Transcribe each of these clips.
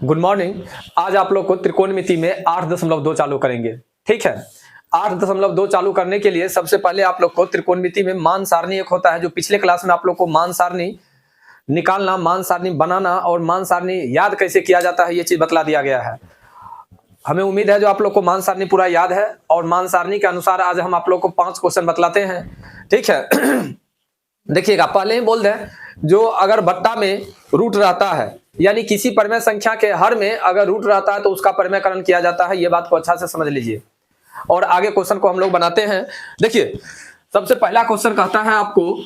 Good morning. आज आप लोग को त्रिकोणमिति में 8.2 चालू करेंगे। ठीक है, 8.2 चालू करने के लिए सबसे पहले आप लोग को त्रिकोणमिति में मान सारणी एक होता है, जो पिछले क्लास में आप लोग को मान सारणी निकालना, मान सारणी बनाना और मान सारणी याद कैसे किया जाता है ये चीज बतला दिया गया है। हमें उम्मीद है जो आप लोग को मान सारणी पूरा याद है, और मान सारणी के अनुसार आज हम आप लोग को 5 क्वेश्चन बतलाते हैं। ठीक है देखिएगा, पहले ही बोल दें, जो अगर बट्टा में रूट रहता है, यानी किसी परिमेय संख्या के हर में अगर रूट रहता है तो उसका परिमेयकरण किया जाता है। ये बात को अच्छा से समझ लीजिए और आगे क्वेश्चन को हम लोग बनाते हैं। देखिए, सबसे पहला क्वेश्चन कहता है आपको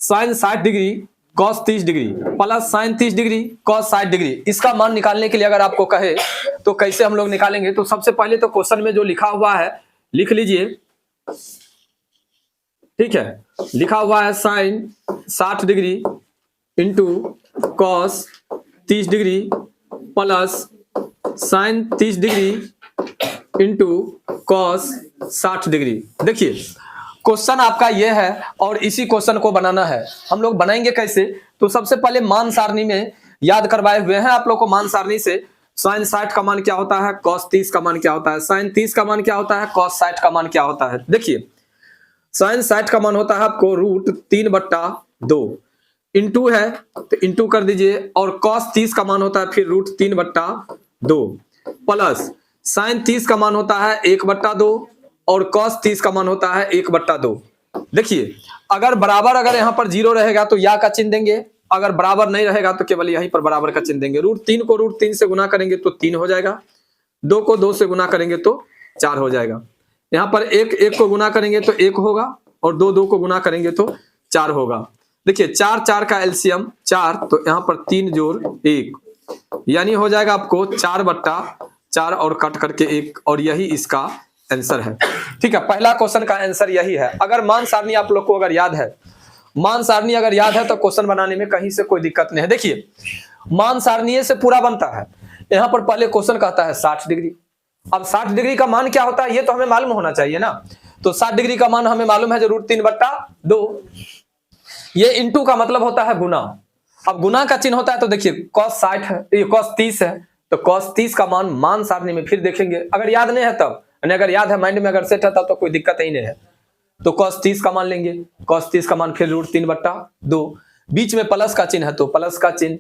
sine 60 degree cos 30 degree plus sine 30 degree cos 60 degree, इसका मान निकालने के लिए अगर आपको कहे तो कैसे हम लोग निकालेंगे। तो सबसे पहले तो क्वेश्चन में जो लिखा हुआ है लिख लीजिए। ठीक है, लिखा हुआ है sine 60 degree into cos 30 degree plus sine 30 degree into cos 60 degree. देखिए, क्वेश्चन आपका ये है और इसी क्वेश्चन को बनाना है। हम लोग बनाएंगे कैसे, तो सबसे पहले मान सारणी में याद करवाए हुए हैं आप लोग को। मान सारणी से साइन 60 का मान क्या होता है, कॉस 30 का मान क्या होता है, साइन 30 का मान क्या होता है, कॉस 60 का मान क्या होता है। देखिए, साइन 60 का मान होता है आपको √3/2, इंटू है तो इंटू कर दीजिए, और कॉस 30 का मान होता है फिर √3/2 प्लस साइन 30 का मान होता है 1/2 और कॉस 30 का मान होता है 1/2। देखिए, अगर बराबर अगर यहाँ पर 0 रहेगा तो या का चिन्ह देंगे, अगर बराबर नहीं रहेगा तो केवल यहीं पर बराबर का चिन्ह देंगे। √3 को √3 से गुना करेंगे तो 3 हो जाएगा, 2 को 2 से गुना करेंगे तो 4 हो जाएगा। यहाँ पर 1 को गुना करेंगे तो 1 होगा, और 2 को गुना करेंगे तो 4 होगा। देखिए, 4 का एलसीएम 4, तो यहाँ पर 3 जोड़ 1 यानी हो जाएगा आपको 4/4 और कट करके 1, और यही इसका आंसर है। ठीक है, पहला क्वेश्चन का आंसर यही है। अगर मान सारणी आप लोग को अगर याद है, मान सारणी अगर याद है तो क्वेश्चन बनाने में कहीं से कोई दिक्कत नहीं है। देखिए, मान सारणी से पूरा बनता है। यहाँ पर पहले क्वेश्चन कहता है 60 डिग्री। अब 60 डिग्री का मान क्या होता है ये तो हमें मालूम होना चाहिए ना। तो 60 डिग्री का मान हमें मालूम है जो √3/2। ये इंटू का मतलब होता है गुना। अब गुना का चिन्ह होता है, तो देखिए cos 60 है, ये cos 30 है, तो cos 30 का मान सारणी में फिर देखेंगे। अगर याद नहीं है तब, अगर याद है, माइंड में अगर सेट है तब तो कोई दिक्कत ही नहीं है। तो cos 30 का मान लेंगे, cos 30 का मान फिर √3/2, बीच में प्लस का चिन्ह है तो प्लस का चिन्ह,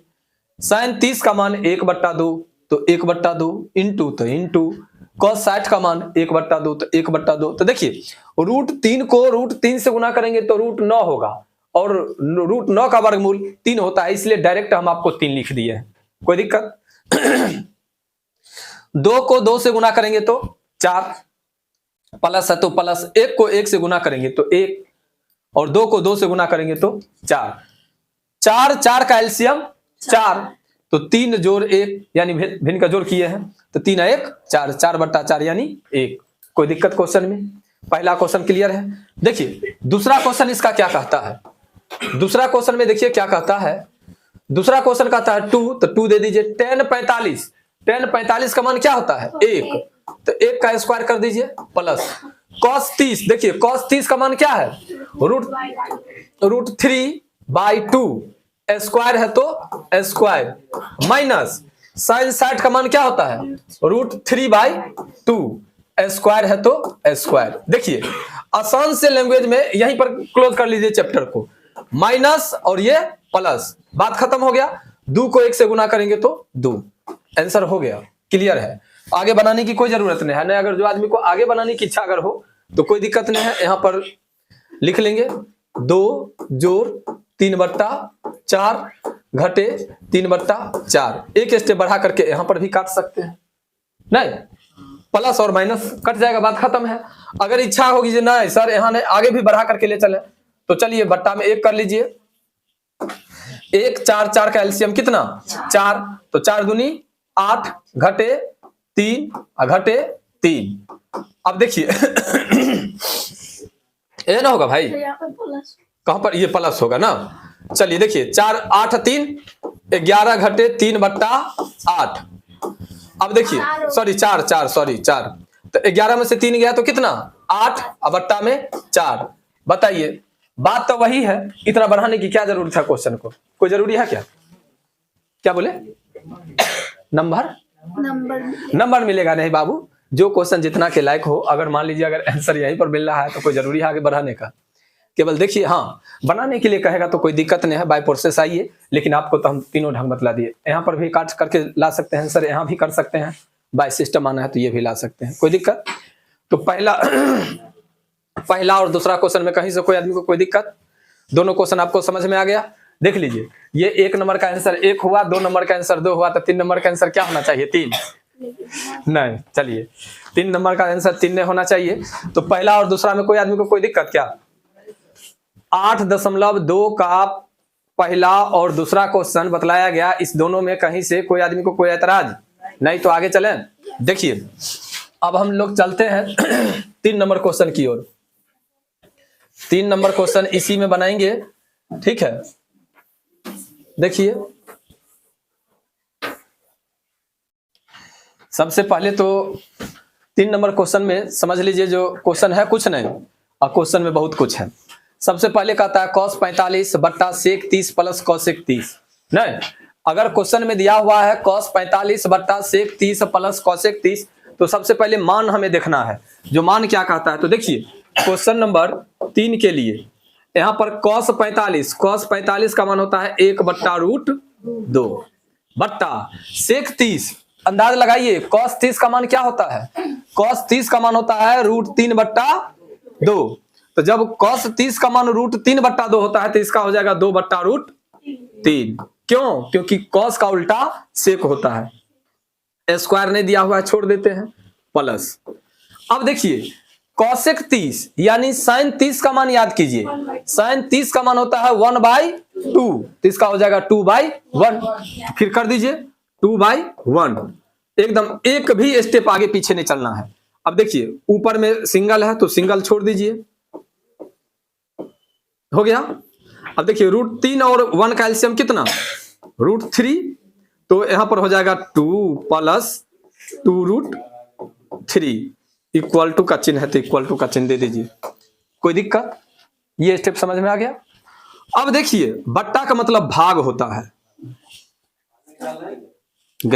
साइन 30 का मान 1/2 तो 1/2 इंटू तो इंटू, cos 60 का मान 1/2 तो 1/2। तो देखिए, √3 को √3 से गुना करेंगे तो √9 होगा, और √9 का वर्गमूल 3 होता है, इसलिए डायरेक्ट हम आपको 3 लिख दिए हैं। कोई दिक्कत 2 को 2 से गुना करेंगे तो 4, प्लस है तो प्लस, 1 को 1 से गुना करेंगे तो 1, और 2 को 2 से गुना करेंगे तो 4। 4 का एलसीएम 4, तो 3 जोड़ 1 यानी भिन्न का जोड़ किए हैं, तो 3 1 4, 4/4 यानी 1। कोई दिक्कत क्वेश्चन में? पहला क्वेश्चन क्लियर है। देखिए, दूसरा क्वेश्चन इसका क्या कहता है। दूसरा क्वेश्चन में देखिए क्या कहता है। दूसरा क्वेश्चन कहता है 2, तो 2 दे दीजिए। tan 45 का /मान क्या होता है 1, तो 1 का स्क्वायर कर दीजिए प्लस cos 30। देखिए, cos 30 का मान क्या है √3/2, स्क्वायर है तो स्क्वायर, माइनस साइन 60 का मान क्या होता है √3/2, स्क्वायर है तो स्क्वायर। देखिए, आसान से लैंग्वेज में यहीं पर क्लोज कर लीजिए चैप्टर को, माइनस और ये प्लस, बात खत्म हो गया। 2 को 1 से गुना करेंगे तो 2, आंसर हो गया। क्लियर है, आगे बनाने की कोई जरूरत नहीं है ना। अगर जो आदमी को आगे बनाने की इच्छा अगर हो तो कोई दिक्कत नहीं है, यहाँ पर लिख लेंगे 2 जोड़ 3/4 घटे 3/4। एक स्टेप बढ़ा करके यहाँ पर भी काट सकते हैं, नहीं प्लस और माइनस कट जाएगा, बात खत्म है। अगर इच्छा होगी जी नहीं सर यहाँ ने आगे भी बढ़ा करके ले चले, तो चलिए बट्टा में 1 कर लीजिए। 1 4 का एलसीएम कितना 4, तो 4 दूनी 8 घटे 3 घटे 3। अब देखिए ये ना होगा भाई, कहां पर ये प्लस होगा ना। चलिए देखिए, 4 8 3 11 घटे 3/8। अब देखिए सॉरी 4, तो 11 में से 3 गया तो कितना 8, अब बट्टा में 4। बताइए, बात तो वही है, इतना बढ़ाने की क्या जरूरत है क्वेश्चन को, कोई जरूरी है क्या? क्या बोले? नंबर मिलेगा नहीं बाबू, जो क्वेश्चन जितना के लायक हो। अगर मान लीजिए अगर आंसर यहीं पर मिल रहा है तो कोई जरूरी है आगे बढ़ाने का, केवल देखिए हाँ बनाने के लिए कहेगा तो कोई दिक्कत नहीं है, बाय प्रोसेस आइए। लेकिन आपको तो हम तीनों ढंग बतला दिए, यहाँ पर भी काट करके ला सकते हैं आंसर, यहाँ भी कर सकते हैं, बाय सिस्टम आना है तो ये भी ला सकते हैं, कोई दिक्कत। तो पहला और दूसरा क्वेश्चन में कहीं से कोई आदमी को कोई दिक्कत? दोनों क्वेश्चन आपको समझ में आ गया? देख लीजिए, ये 1 नंबर का आंसर 1 हुआ, 2 नंबर का आंसर 2 हुआ, तो 3 नंबर का आंसर क्या होना चाहिए? 3 नहीं, चलिए 3 नंबर का आंसर 3 नहीं होना चाहिए। तो पहला और दूसरा में कोई आदमी को कोई दिक्कत क्या? 8.2 का पहला और दूसरा क्वेश्चन बतलाया गया, इस दोनों में कहीं से कोई आदमी को कोई ऐतराज नहीं? तो आगे चलें। देखिए अब हम लोग चलते हैं 3 नंबर क्वेश्चन की ओर। 3 नंबर क्वेश्चन इसी में बनाएंगे, ठीक है। देखिए सबसे पहले तो 3 नंबर क्वेश्चन में समझ लीजिए, जो क्वेश्चन है कुछ नहीं और क्वेश्चन में बहुत कुछ है। सबसे पहले कहता है cos 45 बट्टा sec 30 प्लस cosec 30। नहीं, अगर क्वेश्चन में दिया हुआ है cos 45 बट्टा sec 30 प्लस cosec 30, तो सबसे पहले मान हमें देखना है, जो मान क्या कहता है। तो देखिए क्वेश्चन नंबर 3 के लिए यहाँ पर cos 45 का मान होता है 1/√2 बट्टा sec 30, अंदाज लगाइए cos 30 का मान क्या होता है? cos 30 का मान होता है √3/2। तो जब cos 30 का मान √3/2 होता है तो इसका हो जाएगा 2/√3। क्यों? क्योंकि cos का उल्टा sec होता है। स्क्वायर नहीं दिया हुआ है, छोड़ देते हैं, प्लस। अब देखिए cosec 30 यानी sin 30 का मान याद कीजिए, sin 30 का मान होता है 1/2, तो इसका हो जाएगा 2/1। फिर कर दीजिए 2/1, एकदम एक भी स्टेप आगे पीछे नहीं चलना है। अब देखिए ऊपर में सिंगल है तो सिंगल छोड़ दीजिए, हो गया। अब देखिए √3 और 1 का एलसीएम कितना? √3, तो यहां पर हो जाएगा 2 प्लस 2√3 इक्वल टू का चिन्ह है तो इक्वल टू का चिन्ह दे दीजिए, कोई दिक्कत? ये स्टेप समझ में आ गया। अब देखिए बट्टा का मतलब भाग होता है, गया।